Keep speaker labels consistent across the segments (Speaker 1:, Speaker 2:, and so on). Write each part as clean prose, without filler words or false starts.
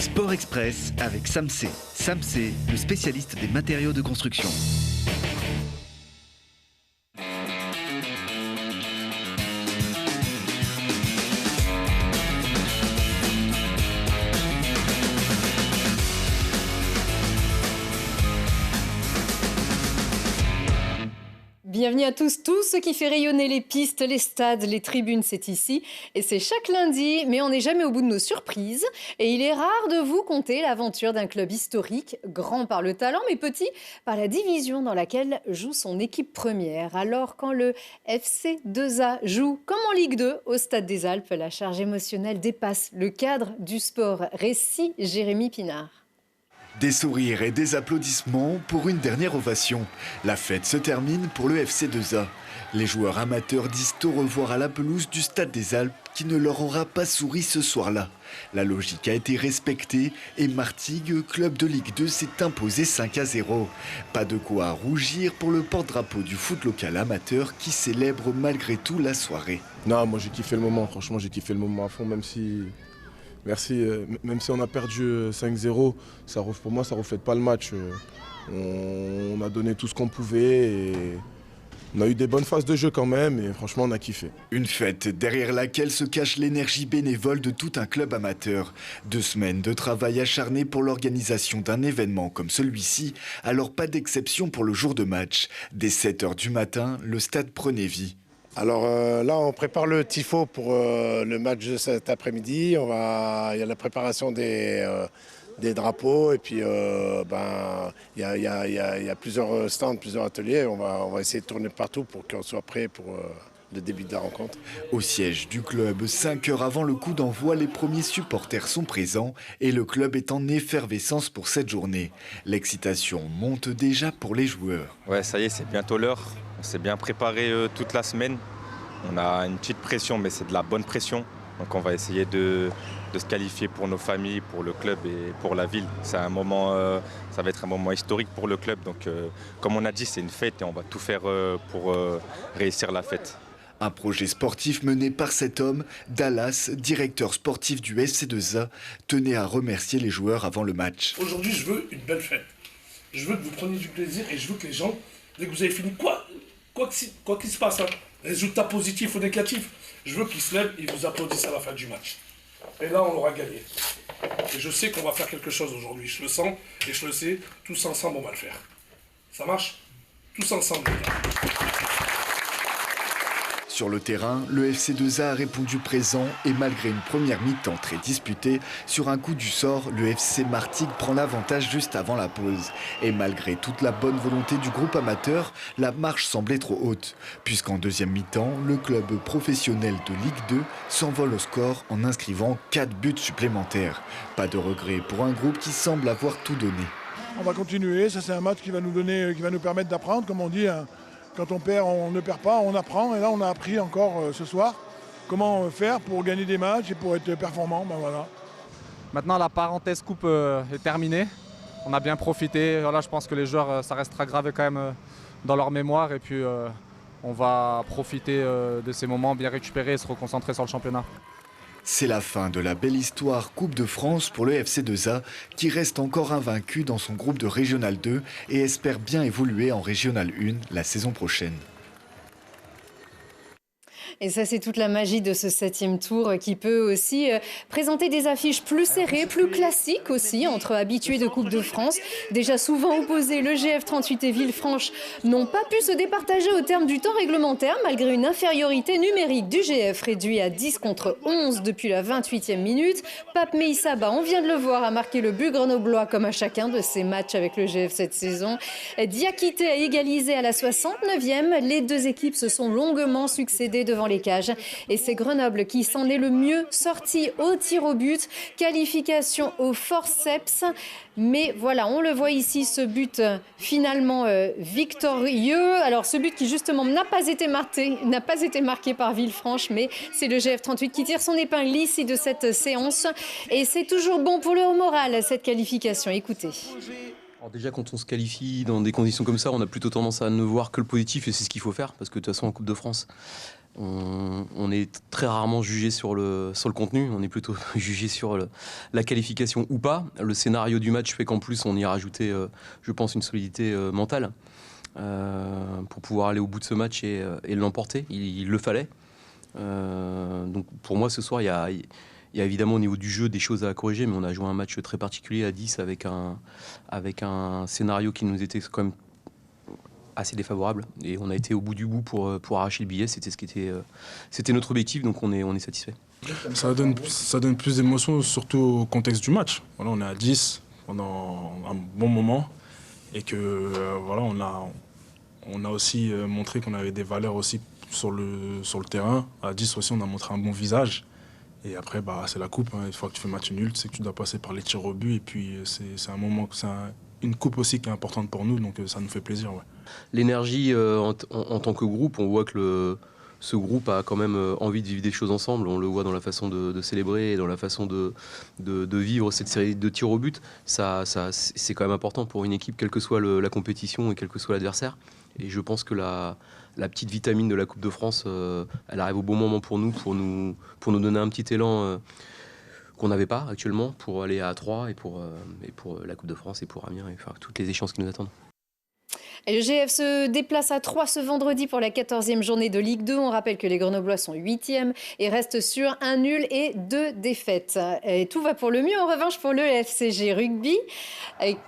Speaker 1: Sport Express avec Samsé. Samsé, le spécialiste des matériaux de construction.
Speaker 2: Bienvenue à tous. Tout ce qui fait rayonner les pistes, les stades, les tribunes, c'est ici. Et c'est chaque lundi, mais on n'est jamais au bout de nos surprises. Et il est rare de vous conter l'aventure d'un club historique, grand par le talent, mais petit par la division dans laquelle joue son équipe première. Alors quand le FC 2A joue, comme en Ligue 2, au Stade des Alpes, la charge émotionnelle dépasse le cadre du sport. Récit Jérémy Pinard.
Speaker 3: Des sourires et des applaudissements pour une dernière ovation. La fête se termine pour le FC 2A. Les joueurs amateurs disent au revoir à la pelouse du Stade des Alpes qui ne leur aura pas souri ce soir-là. La logique a été respectée et Martigues, club de Ligue 2, s'est imposé 5-0. Pas de quoi rougir pour le porte-drapeau du foot local amateur qui célèbre malgré tout la soirée.
Speaker 4: Non, moi j'ai kiffé le moment, franchement j'ai kiffé le moment à fond, même si on a perdu 5-0, pour moi ça ne reflète pas le match. On a donné tout ce qu'on pouvait et on a eu des bonnes phases de jeu quand même et franchement on a kiffé.
Speaker 3: Une fête derrière laquelle se cache l'énergie bénévole de tout un club amateur. 2 semaines de travail acharné pour l'organisation d'un événement comme celui-ci, alors pas d'exception pour le jour de match. Dès 7h du matin, le stade prenait vie.
Speaker 5: Alors là, on prépare le tifo pour le match de cet après-midi. Il y a la préparation des drapeaux et puis il y a plusieurs stands, plusieurs ateliers. On va essayer de tourner partout pour qu'on soit prêt pour le début de la rencontre.
Speaker 3: Au siège du club, 5 heures avant le coup d'envoi, les premiers supporters sont présents et le club est en effervescence pour cette journée. L'excitation monte déjà pour les joueurs.
Speaker 6: Ouais, ça y est, c'est bientôt l'heure. On s'est bien préparé toute la semaine. On a une petite pression, mais c'est de la bonne pression. Donc on va essayer de se qualifier pour nos familles, pour le club et pour la ville. C'est un moment, ça va être un moment historique pour le club. Donc comme on a dit, c'est une fête et on va tout faire pour réussir la fête.
Speaker 3: Un projet sportif mené par cet homme, Dallas, directeur sportif du FC2A, tenait à remercier les joueurs avant le match.
Speaker 7: Aujourd'hui, je veux une belle fête. Je veux que vous preniez du plaisir et je veux que les gens, dès que vous avez fini, quoi qu'il se passe, résultat positif ou négatif, je veux qu'ils se lèvent et vous applaudissent à la fin du match. Et là, on aura gagné. Et je sais qu'on va faire quelque chose aujourd'hui. Je le sens et je le sais. Tous ensemble, on va le faire. Ça marche? Tous ensemble, les gars.
Speaker 3: Sur le terrain, le FC2A a répondu présent et malgré une première mi-temps très disputée, sur un coup du sort, le FC Martigues prend l'avantage juste avant la pause. Et malgré toute la bonne volonté du groupe amateur, la marche semblait trop haute, puisqu'en deuxième mi-temps, le club professionnel de Ligue 2 s'envole au score en inscrivant 4 buts supplémentaires. Pas de regret pour un groupe qui semble avoir tout donné.
Speaker 8: On va continuer, ça c'est un match qui va nous permettre d'apprendre, comme on dit. Quand on perd, on ne perd pas, on apprend. Et là, on a appris encore ce soir comment faire pour gagner des matchs et pour être performant. Voilà.
Speaker 9: Maintenant, la parenthèse coupe est terminée. On a bien profité. Voilà, je pense que les joueurs, ça restera gravé quand même dans leur mémoire. Et puis, on va profiter de ces moments, bien récupérer et se reconcentrer sur le championnat.
Speaker 3: C'est la fin de la belle histoire Coupe de France pour le FC2A qui reste encore invaincu dans son groupe de Régional 2 et espère bien évoluer en Régional 1 la saison prochaine.
Speaker 2: Et ça, c'est toute la magie de ce 7e tour qui peut aussi présenter des affiches plus serrées, plus classiques aussi, entre habitués de Coupe de France. Déjà souvent opposés, le GF 38 et Villefranche n'ont pas pu se départager au terme du temps réglementaire, malgré une infériorité numérique du GF réduit à 10 contre 11 depuis la 28e minute. Pape Meissaba, on vient de le voir, a marqué le but grenoblois comme à chacun de ses matchs avec le GF cette saison. Diakité a égalisé à la 69e. Les deux équipes se sont longuement succédées devant les cages. Et c'est Grenoble qui s'en est le mieux sorti au tir au but. Qualification au forceps. Mais voilà, on le voit ici, ce but finalement victorieux. Alors ce but qui justement n'a pas été marqué par Villefranche, mais c'est le GF 38 qui tire son épingle ici de cette séance. Et c'est toujours bon pour le haut moral, cette qualification. Écoutez.
Speaker 10: Alors déjà, quand on se qualifie dans des conditions comme ça, on a plutôt tendance à ne voir que le positif et c'est ce qu'il faut faire parce que de toute façon, en Coupe de France, On est très rarement jugé sur le contenu, on est plutôt jugé sur la qualification ou pas. Le scénario du match fait qu'en plus on y a rajouté, je pense, une solidité mentale pour pouvoir aller au bout de ce match et l'emporter. Il le fallait. Donc pour moi ce soir il y a évidemment au niveau du jeu des choses à corriger, mais on a joué un match très particulier à 10 avec un scénario qui nous était quand même assez défavorable, et on a été au bout du bout pour arracher le billet. C'était notre objectif, donc on est satisfait.
Speaker 11: Ça donne plus d'émotion, surtout au contexte du match. Voilà, on est à 10 pendant un bon moment, et que voilà, on a aussi montré qu'on avait des valeurs aussi sur le terrain. À 10 aussi, on a montré un bon visage. Et après, c'est la coupe. Une fois que tu fais match nul, tu sais que tu dois passer par les tirs au but. Et puis, c'est un moment, une coupe aussi qui est importante pour nous. Donc, ça nous fait plaisir. Ouais.
Speaker 10: L'énergie en tant que groupe, on voit que ce groupe a quand même envie de vivre des choses ensemble. On le voit dans la façon de célébrer et dans la façon de vivre cette série de tirs au but. C'est quand même important pour une équipe, quelle que soit la compétition et quel que soit l'adversaire. Et je pense que la petite vitamine de la Coupe de France, elle arrive au bon moment pour nous donner un petit élan qu'on n'avait pas actuellement pour aller à 3 et pour la Coupe de France et pour Amiens et enfin, toutes les échéances qui nous attendent.
Speaker 2: Et le GF se déplace à 3 ce vendredi pour la 14e journée de Ligue 2. On rappelle que les Grenoblois sont 8e et restent sur un nul et 2 défaites. Et tout va pour le mieux en revanche pour le FCG Rugby,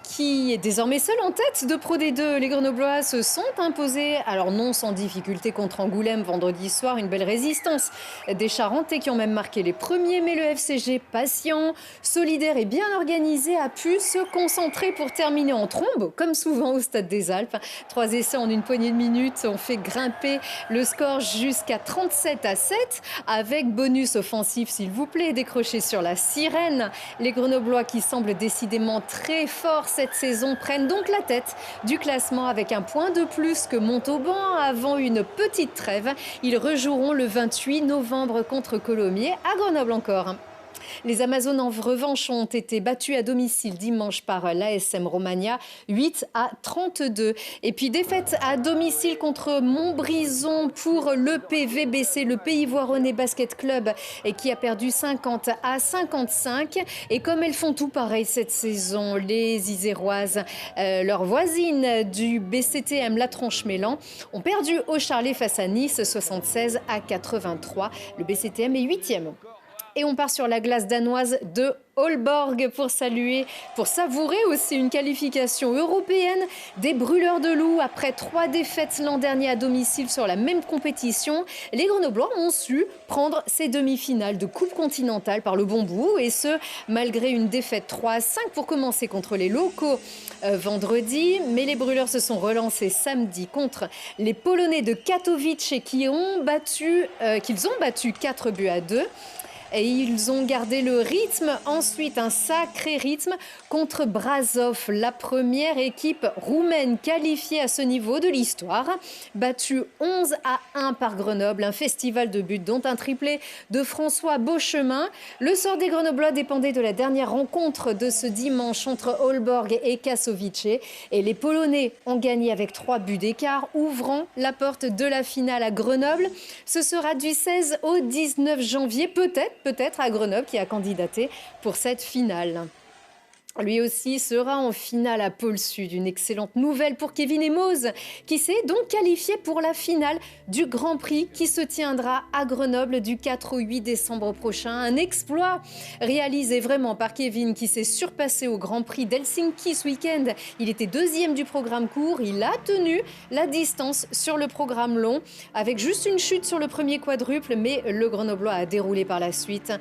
Speaker 2: qui est désormais seul en tête de Pro D2. Les Grenoblois se sont imposés, alors non sans difficulté, contre Angoulême vendredi soir. Une belle résistance des Charentais qui ont même marqué les premiers. Mais le FCG, patient, solidaire et bien organisé, a pu se concentrer pour terminer en trombe, comme souvent au Stade des Alpes. 3 essais en une poignée de minutes ont fait grimper le score jusqu'à 37-7, avec bonus offensif, s'il vous plaît, décroché sur la sirène. Les Grenoblois, qui semblent décidément très forts cette saison, prennent donc la tête du classement avec un point de plus que Montauban avant une petite trêve. Ils rejoueront le 28 novembre contre Colomiers à Grenoble encore. Les Amazones, en revanche, ont été battus à domicile dimanche par l'ASM Romagna, 8-32. Et puis défaite à domicile contre Montbrison pour le PVBC, le Pays Voironnais Basket Club, et qui a perdu 50-55. Et comme elles font tout pareil cette saison, les Iséroises, leurs voisines du BCTM La Tronche-Mélan, ont perdu au Charlet face à Nice, 76-83. Le BCTM est 8e. Et on part sur la glace danoise de Aalborg pour savourer aussi une qualification européenne des Brûleurs de Loup. Après 3 défaites l'an dernier à domicile sur la même compétition, les Grenoblois ont su prendre ces demi-finales de Coupe continentale par le bon bout, et ce, malgré une défaite 3-5 pour commencer contre les locaux vendredi. Mais les Brûleurs se sont relancés samedi contre les Polonais de Katowice, qu'ils ont battu 4-2. Et ils ont gardé le rythme. Ensuite, un sacré rythme contre Brasov, la première équipe roumaine qualifiée à ce niveau de l'histoire. Battue 11-1 par Grenoble, un festival de buts dont un triplé de François Beauchemin. Le sort des Grenoblois dépendait de la dernière rencontre de ce dimanche entre Aalborg et Katowice. Et les Polonais ont gagné avec 3 buts d'écart, ouvrant la porte de la finale à Grenoble. Ce sera du 16 au 19 janvier, peut-être à Grenoble qui a candidaté pour cette finale. Lui aussi sera en finale à Pôle Sud. Une excellente nouvelle pour Kevin Emoz, qui s'est donc qualifié pour la finale du Grand Prix qui se tiendra à Grenoble du 4 au 8 décembre prochain. Un exploit réalisé vraiment par Kevin, qui s'est surpassé au Grand Prix d'Helsinki ce week-end. Il était 2e du programme court. Il a tenu la distance sur le programme long, avec juste une chute sur le premier quadruple, mais le Grenoblois a déroulé par la suite.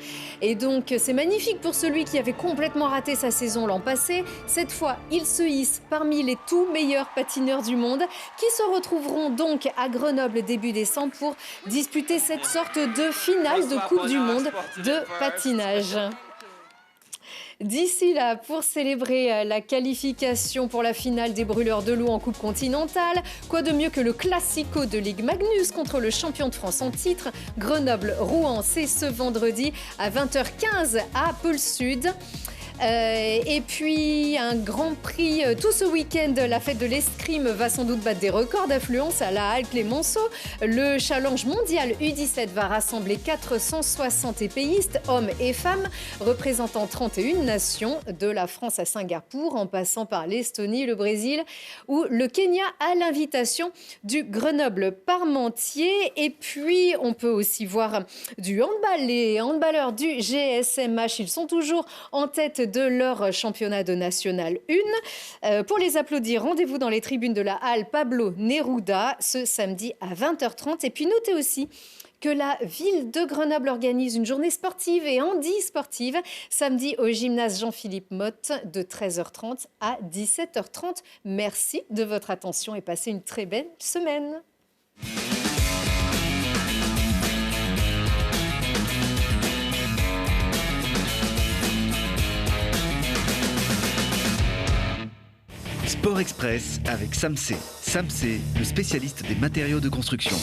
Speaker 2: Et donc, c'est magnifique pour celui qui avait complètement raté sa saison l'an passé. Cette fois, il se hisse parmi les tout meilleurs patineurs du monde, qui se retrouveront donc à Grenoble début décembre pour disputer cette sorte de finale de Coupe du Monde de patinage. D'ici là, pour célébrer la qualification pour la finale des Brûleurs de Loup en Coupe continentale, quoi de mieux que le classico de Ligue Magnus contre le champion de France en titre, Grenoble-Rouen. C'est ce vendredi à 20h15 à Pôle Sud. Et puis un grand prix tout ce week-end. La fête de l'escrime va sans doute battre des records d'affluence à la halle Clémenceau. Le challenge mondial U17 va rassembler 460 épéistes, hommes et femmes, représentant 31 nations, de la France à Singapour, en passant par l'Estonie, le Brésil ou le Kenya, à l'invitation du Grenoble Parmentier. Et puis, on peut aussi voir du handball. Les handballeurs du GSMH, ils sont toujours en tête de leur championnat de National 1. Pour les applaudir, rendez-vous dans les tribunes de la halle Pablo Neruda ce samedi à 20h30. Et puis, notez aussi que la ville de Grenoble organise une journée sportive et handisportive samedi au gymnase Jean-Philippe Motte de 13h30 à 17h30. Merci de votre attention et passez une très belle semaine.
Speaker 1: Sport Express avec Samsé. Samsé, le spécialiste des matériaux de construction.